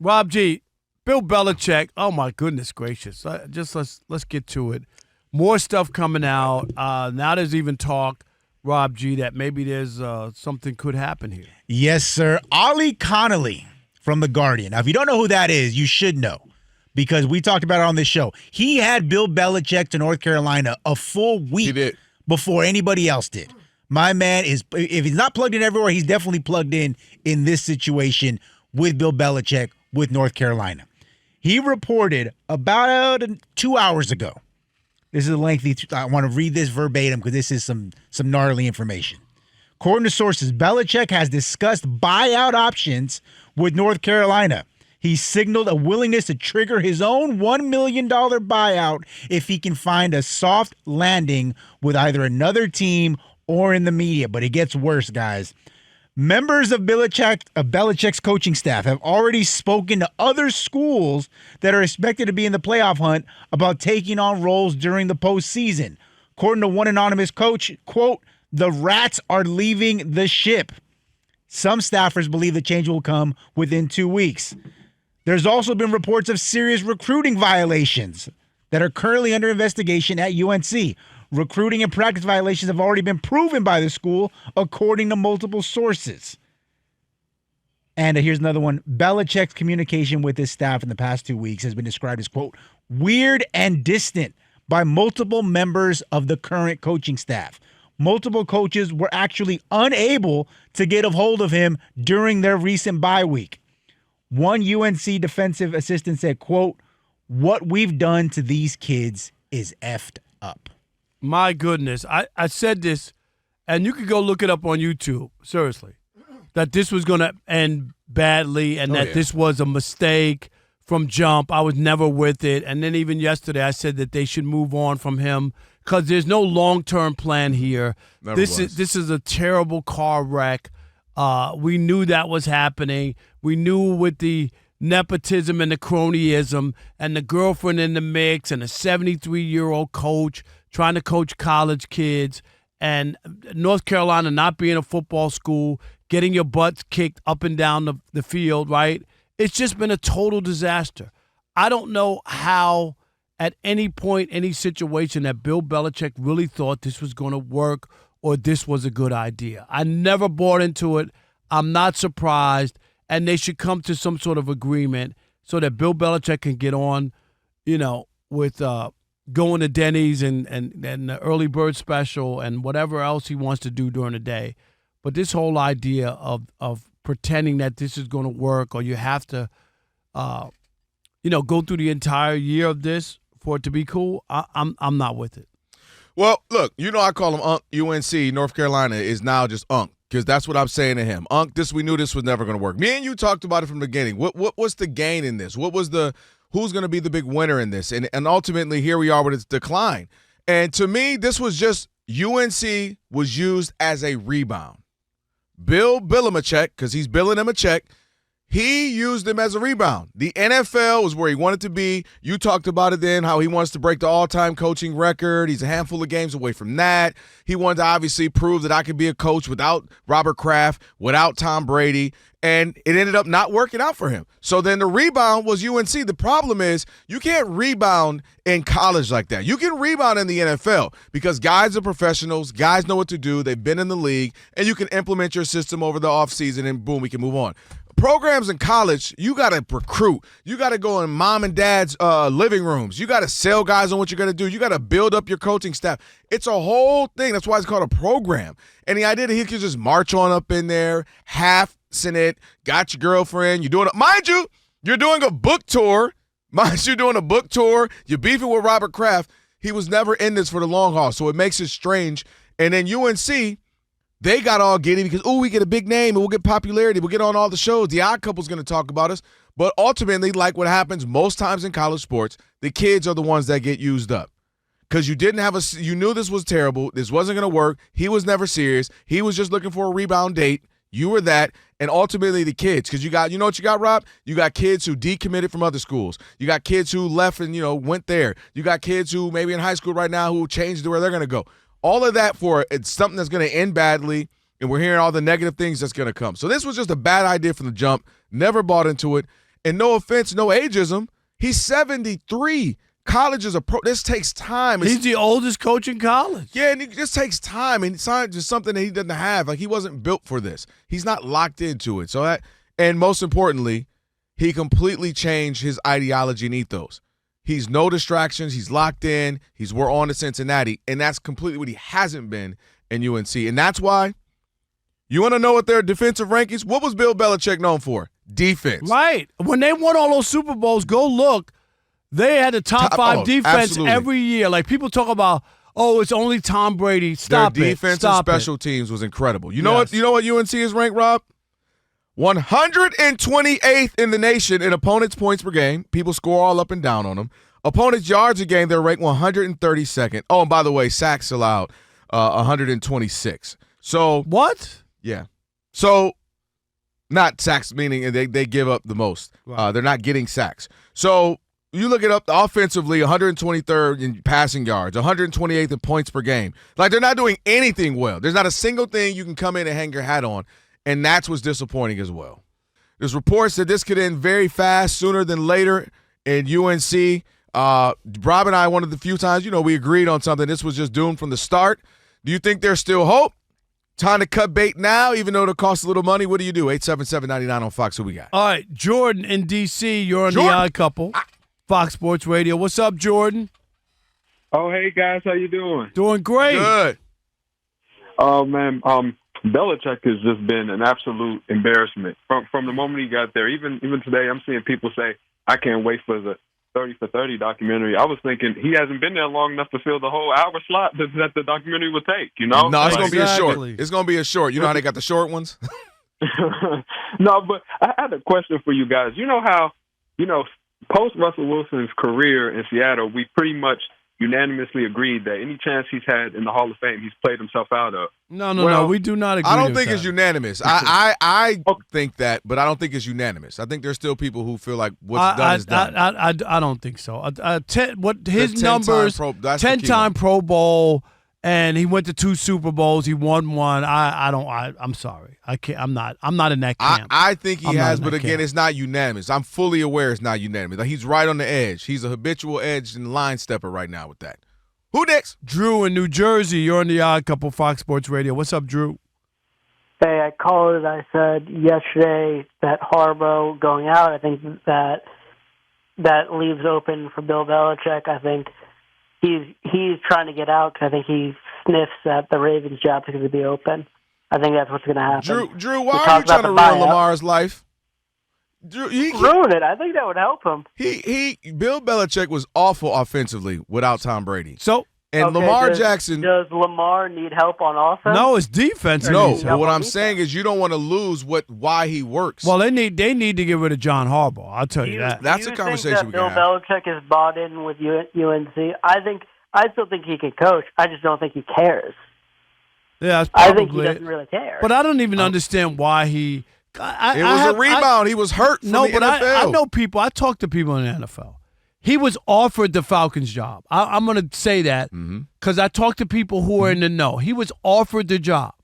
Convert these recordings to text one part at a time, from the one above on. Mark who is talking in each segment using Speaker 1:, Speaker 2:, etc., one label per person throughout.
Speaker 1: Rob G, Bill Belichick. Oh my goodness gracious! Let's get to it. More stuff coming out. Now there's even talk, Rob G, that maybe there's something could happen here.
Speaker 2: Yes, sir. Ollie Connolly from The Guardian. Now, if you don't know who that is, you should know because we talked about it on this show. He had Bill Belichick to North Carolina a full week before anybody else did. My man is, if he's not plugged in everywhere, he's definitely plugged in this situation with Bill Belichick with North Carolina. He reported about 2 hours ago. This is a lengthy, I want to read this verbatim because this is some gnarly information. According to sources, Belichick has discussed buyout options with North Carolina. He signaled a willingness to trigger his own $1 million buyout if he can find a soft landing with either another team or in the media. But it gets worse, guys. Members of Belichick's coaching staff have already spoken to other schools that are expected to be in the playoff hunt about taking on roles during the postseason. According to one anonymous coach, quote, "The rats are leaving the ship." Some staffers believe the change will come within 2 weeks. There's also been reports of serious recruiting violations that are currently under investigation at UNC. Recruiting and practice violations have already been proven by the school, according to multiple sources. And here's another one. Belichick's communication with his staff in the past 2 weeks has been described as, quote, "weird and distant" by multiple members of the current coaching staff. Multiple coaches were actually unable to get a hold of him during their recent bye week. One UNC defensive assistant said, quote, "what we've done to these kids is effed up."
Speaker 1: My goodness. I said this, and you could go look it up on YouTube, seriously, that this was going to end badly and this was a mistake from jump. I was never with it. And then even yesterday I said that they should move on from him because there's no long-term plan here. This is a terrible car wreck. We knew that was happening. We knew with the nepotism and the cronyism and the girlfriend in the mix and a 73-year-old coach trying to coach college kids and North Carolina not being a football school, getting your butts kicked up and down the field, right? It's just been a total disaster. I don't know how at any point, any situation that Bill Belichick really thought this was going to work or this was a good idea. I never bought into it. I'm not surprised. And they should come to some sort of agreement so that Bill Belichick can get on, with going to Denny's and the early bird special and whatever else he wants to do during the day. But this whole idea of pretending that this is going to work or you have to, go through the entire year of this for it to be cool, I'm not with it.
Speaker 3: Well, look, I call him Unc. UNC, North Carolina, is now just Unc. Because that's what I'm saying to him. Unc, we knew this was never going to work. Me and you talked about it from the beginning. What's the gain in this? Who's going to be the big winner in this? And ultimately, here we are with its decline. And to me, this was just UNC was used as a rebound. Bill Belichick, because he's billing him a check, he used him as a rebound. The NFL was where he wanted to be. You talked about it then, how he wants to break the all-time coaching record. He's a handful of games away from that. He wanted to obviously prove that I could be a coach without Robert Kraft, without Tom Brady, and it ended up not working out for him. So then the rebound was UNC. The problem is you can't rebound in college like that. You can rebound in the NFL because guys are professionals. Guys know what to do. They've been in the league, and you can implement your system over the offseason, and boom, we can move on. Programs in college, you got to recruit. You got to go in mom and dad's living rooms. You got to sell guys on what you're going to do. You got to build up your coaching staff. It's a whole thing. That's why it's called a program. And the idea that he could just march on up in there, half-in it, got your girlfriend, you're doing it. Mind you, you're doing a book tour. You're beefing with Robert Kraft. He was never in this for the long haul, so it makes it strange. And then UNC, they got all giddy because, we get a big name and we'll get popularity. We'll get on all the shows. The Odd Couple's going to talk about us. But ultimately, like what happens most times in college sports, the kids are the ones that get used up. Because you knew this was terrible. This wasn't going to work. He was never serious. He was just looking for a rebound date. You were that. And ultimately the kids, because you know what you got, Rob? You got kids who decommitted from other schools. You got kids who left and, went there. You got kids who maybe in high school right now who changed to where they're going to go. All of that for it's something that's going to end badly, and we're hearing all the negative things that's going to come. So this was just a bad idea from the jump. Never bought into it. And no offense, no ageism, he's 73. College is this takes time.
Speaker 1: He's the oldest coach in college.
Speaker 3: Yeah, and it just takes time, and it's not just something that he doesn't have. Like, he wasn't built for this. He's not locked into it. So and most importantly, he completely changed his ideology and ethos. He's no distractions. He's locked in. We're on to Cincinnati, and that's completely what he hasn't been in UNC. And that's why you want to know what their defensive rankings? What was Bill Belichick known for? Defense.
Speaker 1: Right. When they won all those Super Bowls, go look. They had a top 5 defense
Speaker 3: absolutely.
Speaker 1: every year. Like, people talk about, it's only Tom Brady. Stop
Speaker 3: Their
Speaker 1: it.
Speaker 3: defense
Speaker 1: Stop
Speaker 3: and special teams was incredible. You know what? You know what UNC is ranked, Rob? 128th in the nation in opponents' points per game. People score all up and down on them. Opponents' yards a game, they're ranked 132nd. Oh, and by the way, sacks allowed 126. So
Speaker 1: what?
Speaker 3: Yeah. So not sacks, meaning they give up the most. Right. They're not getting sacks. So you look it up, offensively, 123rd in passing yards, 128th in points per game. Like, they're not doing anything well. There's not a single thing you can come in and hang your hat on, and that's what's disappointing as well. There's reports that this could end very fast, sooner than later in UNC. Rob and I, one of the few times, we agreed on something. This was just doomed from the start. Do you think there's still hope? Time to cut bait now, even though it'll cost a little money. What do you do? 877-99 on Fox. Who we got?
Speaker 1: All right, Jordan in D.C., you're on the Odd Couple. Fox Sports Radio. What's up, Jordan?
Speaker 4: Oh, hey, guys. How you doing?
Speaker 1: Doing great.
Speaker 3: Good.
Speaker 4: Oh, man. Belichick has just been an absolute embarrassment from the moment he got there. Even today, I'm seeing people say, I can't wait for the 30 for 30 documentary. I was thinking he hasn't been there long enough to fill the whole hour slot that the documentary would take, No,
Speaker 3: it's going to be a short. It's going to be a short. You know how they got the short ones?
Speaker 4: No, but I had a question for you guys. You know how, post Russell Wilson's career in Seattle, we pretty much unanimously agreed that any chance he's had in the Hall of Fame, he's played himself out of.
Speaker 1: No, we do not agree.
Speaker 3: I don't think it's unanimous. I think that, but I don't think it's unanimous. I think there's still people who feel like what's done is done.
Speaker 1: I don't think so. His numbers, 10-time Pro Bowl, and he went to 2 Super Bowls. He won 1. I'm sorry. I can't. I'm not in that camp.
Speaker 3: I think he has, but again, it's not unanimous. I'm fully aware it's not unanimous. Like, he's right on the edge. He's a habitual edge and line stepper right now with that. Who next?
Speaker 1: Drew in New Jersey. You're on the Odd Couple, Fox Sports Radio. What's up, Drew?
Speaker 5: Hey, I called it. I said yesterday that Harbaugh going out, I think that leaves open for Bill Belichick. I think he's trying to get out because I think he sniffs that the Ravens' job is going to be open. I think that's what's going to happen.
Speaker 3: Drew, why are you trying to ruin Lamar's life? Drew,
Speaker 5: ruin it. I think that would help him.
Speaker 3: Bill Belichick was awful offensively without Tom Brady. Lamar Jackson.
Speaker 5: Does Lamar need help on offense?
Speaker 1: No, it's defense.
Speaker 3: No, but what I'm saying is you don't want to lose why he works.
Speaker 1: Well, they need to get rid of John Harbaugh. I'll tell you that.
Speaker 3: That's a conversation we can have.
Speaker 5: Bill Belichick is bought in with UNC. I still think he can coach. I just don't think he cares.
Speaker 1: Yeah,
Speaker 5: I think he doesn't really care.
Speaker 1: But I don't even understand why he.
Speaker 3: It was a rebound. He was hurt from the NFL.
Speaker 1: I know people. I talk to people in the NFL. He was offered the Falcons job. I'm going to say that because I talked to people who are in the know. He was offered the job.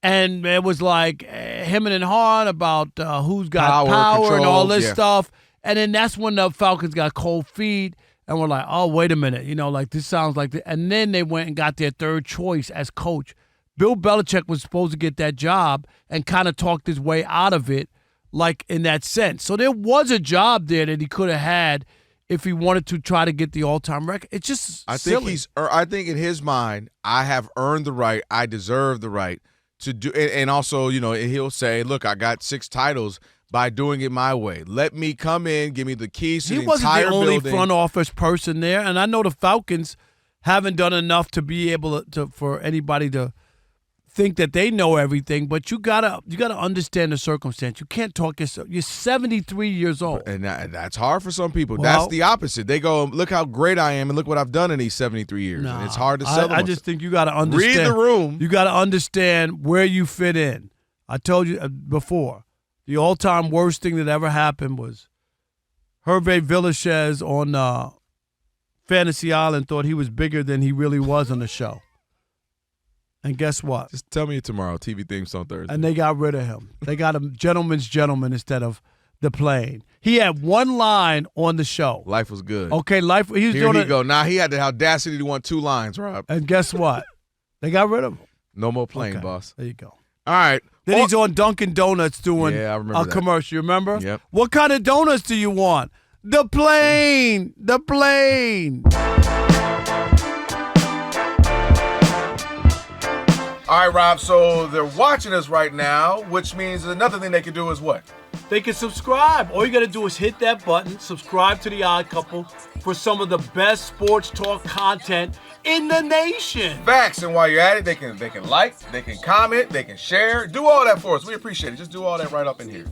Speaker 1: And it was like him and Hahn about who's got power control, and all this stuff. And then that's when the Falcons got cold feet. And we're like, oh, wait a minute. This sounds like – and then they went and got their third choice as coach. Bill Belichick was supposed to get that job and kind of talked his way out of it, like in that sense. So there was a job there that he could have had if he wanted to try to get the all-time record. It's just silly.
Speaker 3: I think in his mind, I have earned the right, I deserve the right to do – and also, he'll say, look, I got 6 titles – by doing it my way. Let me come in, give me the keys to the entire building.
Speaker 1: He wasn't the only front office person there, and I know the Falcons haven't done enough to be able to for anybody to think that they know everything, but you gotta understand the circumstance. You can't talk yourself. You're 73 years old.
Speaker 3: And that's hard for some people. That's the opposite. They go, look how great I am and look what I've done in these 73 years. And it's hard to sell them.
Speaker 1: I just think you got to understand.
Speaker 3: Read the room.
Speaker 1: You got to understand where you fit in. I told you before. The all-time worst thing that ever happened was Hervé Villachez on Fantasy Island thought he was bigger than he really was on the show. And guess what?
Speaker 3: Just tell me tomorrow, TV theme song Thursday.
Speaker 1: And they got rid of him. They got him gentleman's gentleman instead of the plane. He had one line on the show.
Speaker 3: Life was good.
Speaker 1: Okay, life. He was
Speaker 3: Here
Speaker 1: doing
Speaker 3: he
Speaker 1: it.
Speaker 3: go. Now he had the audacity to want 2 lines, Rob.
Speaker 1: And guess what? They got rid of him.
Speaker 3: No more plane,
Speaker 1: Okay,
Speaker 3: boss.
Speaker 1: There you go.
Speaker 3: All right.
Speaker 1: Then he's on Dunkin' Donuts doing
Speaker 3: Yeah, I remember
Speaker 1: a
Speaker 3: that.
Speaker 1: commercial. You remember?
Speaker 3: Yep.
Speaker 1: What kind of donuts do you want? The plane. The plane.
Speaker 3: All right, Rob. So they're watching us right now, which means another thing they can do is what?
Speaker 1: They can subscribe. All you got to do is hit that button, subscribe to The Odd Couple for some of the best sports talk content in the nation.
Speaker 3: Facts. And while you're at it, they can like, they can comment, they can share. Do all that for us. We appreciate it. Just do all that right up in here.